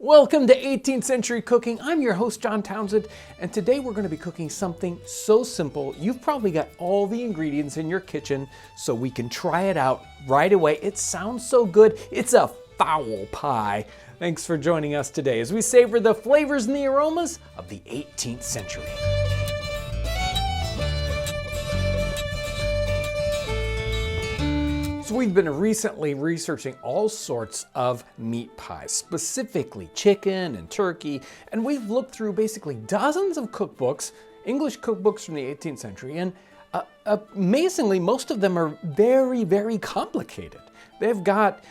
Welcome to 18th Century Cooking. I'm your host, John Townsend, and today we're going to be cooking something so simple. You've probably got all the ingredients in your kitchen, so we can try it out right away. It sounds so good. It's a fowl pie. Thanks for joining us today as we savor the flavors and the aromas of the 18th century. So we've been recently researching all sorts of meat pies, specifically chicken and turkey, and we've looked through basically dozens of cookbooks, English cookbooks from the 18th century, and amazingly, most of them are very, very complicated. They've got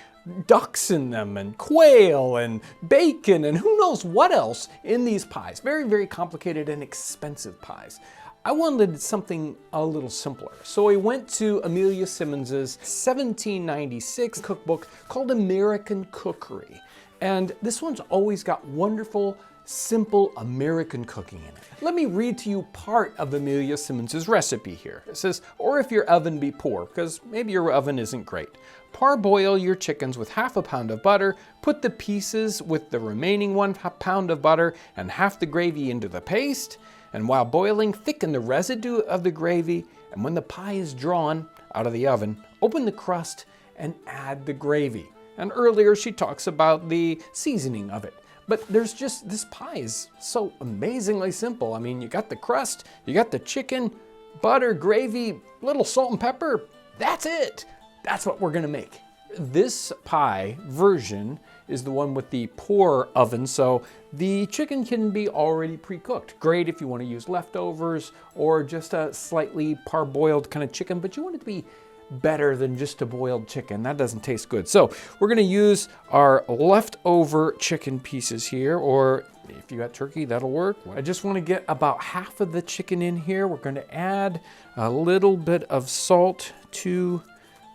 ducks in them and quail and bacon and who knows what else in these pies. Very, very complicated and expensive pies. I wanted something a little simpler, so I went to Amelia Simmons's 1796 cookbook called American Cookery. And this one's always got wonderful, simple American cooking in it. Let me read to you part of Amelia Simmons's recipe here. It says, or if your oven be poor, because maybe your oven isn't great. Parboil your chickens with half a pound of butter, put the pieces with the remaining 1 pound of butter and half the gravy into the paste, and while boiling, thicken the residue of the gravy, and when the pie is drawn out of the oven, open the crust and add the gravy. And earlier she talks about the seasoning of it. But there's just, this pie is so amazingly simple. I mean, you got the crust, you got the chicken, butter, gravy, little salt and pepper. That's it. That's what we're gonna make. This pie version is the one with the pour oven, so the chicken can be already pre-cooked. Great if you want to use leftovers or just a slightly parboiled kind of chicken, but you want it to be better than just a boiled chicken. That doesn't taste good. So we're going to use our leftover chicken pieces here, or if you got turkey, that'll work. I just want to get about half of the chicken in here. We're going to add a little bit of salt to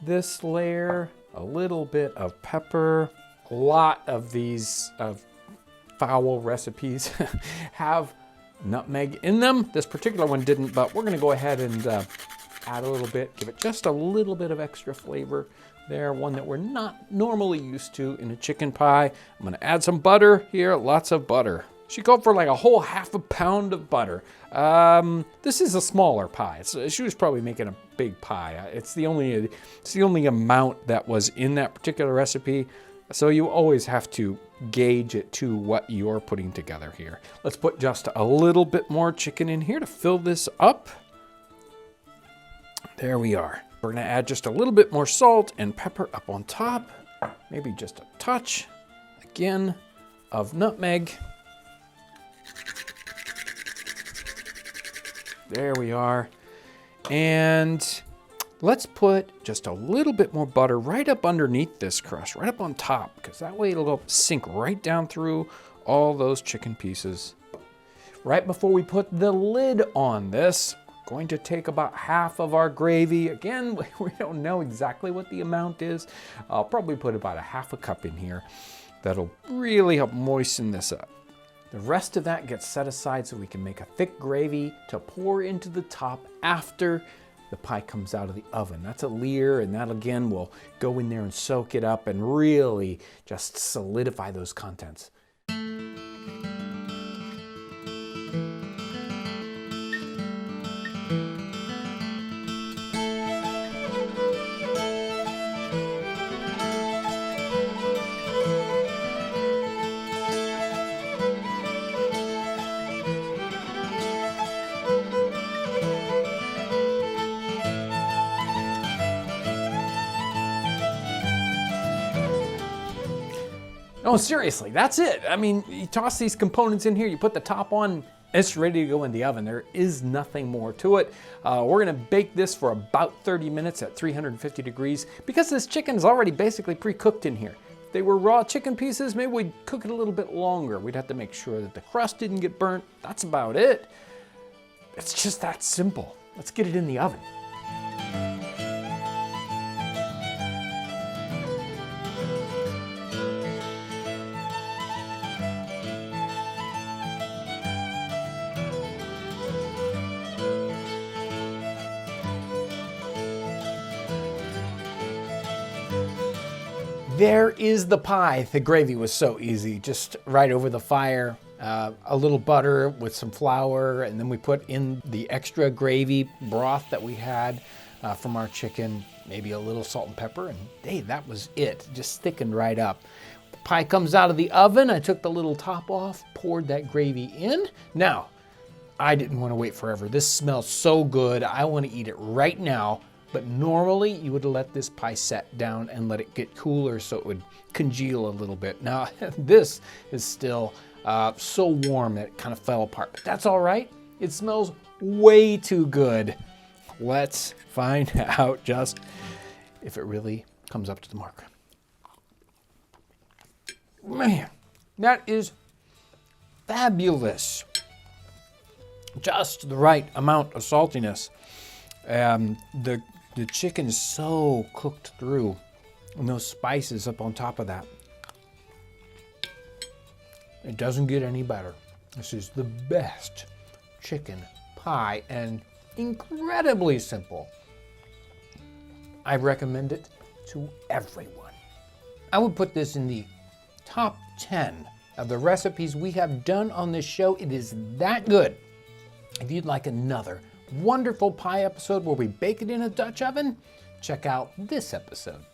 this layer, a little bit of pepper. A lot of these fowl recipes have nutmeg in them. This particular one didn't, but we're gonna go ahead and add a little bit, give it just a little bit of extra flavor there, one that we're not normally used to in a chicken pie. I'm gonna add some butter here, lots of butter. She called for like a whole half a pound of butter. This is a smaller pie. She was probably making a big pie. It's the only amount that was in that particular recipe. So you always have to gauge it to what you're putting together here. Let's put just a little bit more chicken in here to fill this up. There we are. We're gonna add just a little bit more salt and pepper up on top. Maybe just a touch, again, of nutmeg. There we are. And let's put just a little bit more butter right up underneath this crust, right up on top, because that way it'll sink right down through all those chicken pieces. Right before we put the lid on this, we're going to take about half of our gravy. Again, we don't know exactly what the amount is. I'll probably put about a half a cup in here. That'll really help moisten this up. The rest of that gets set aside so we can make a thick gravy to pour into the top after the pie comes out of the oven. That's a leer, and that again will go in there and soak it up and really just solidify those contents. No, seriously, that's it. I mean, you toss these components in here, you put the top on, it's ready to go in the oven. There is nothing more to it. We're gonna bake this for about 30 minutes at 350 degrees because this chicken is already basically pre-cooked in here. If they were raw chicken pieces, maybe we'd cook it a little bit longer. We'd have to make sure that the crust didn't get burnt. That's about it. It's just that simple. Let's get it in the oven. there is the pie. The gravy was so easy, just right over the fire. A little butter with some flour, and then we put in the extra gravy broth that we had from our chicken, maybe a little salt and pepper, and hey, that was it. Just thickened right up. The pie comes out of the oven. I took the little top off, poured that gravy in. Now, I didn't want to wait forever. This smells so good. I want to eat it right now. But normally you would let this pie set down and let it get cooler so it would congeal a little bit. Now, this is still so warm that it kind of fell apart, but that's all right. It smells way too good. Let's find out just if it really comes up to the mark. Man, that is fabulous. Just the right amount of saltiness. The chicken is so cooked through, and those spices up on top of that. It doesn't get any better. This is the best chicken pie and incredibly simple. I recommend it to everyone. I would put this in the top 10 of the recipes we have done on this show. It is that good. If you'd like another wonderful pie episode where we bake it in a Dutch oven, check out this episode.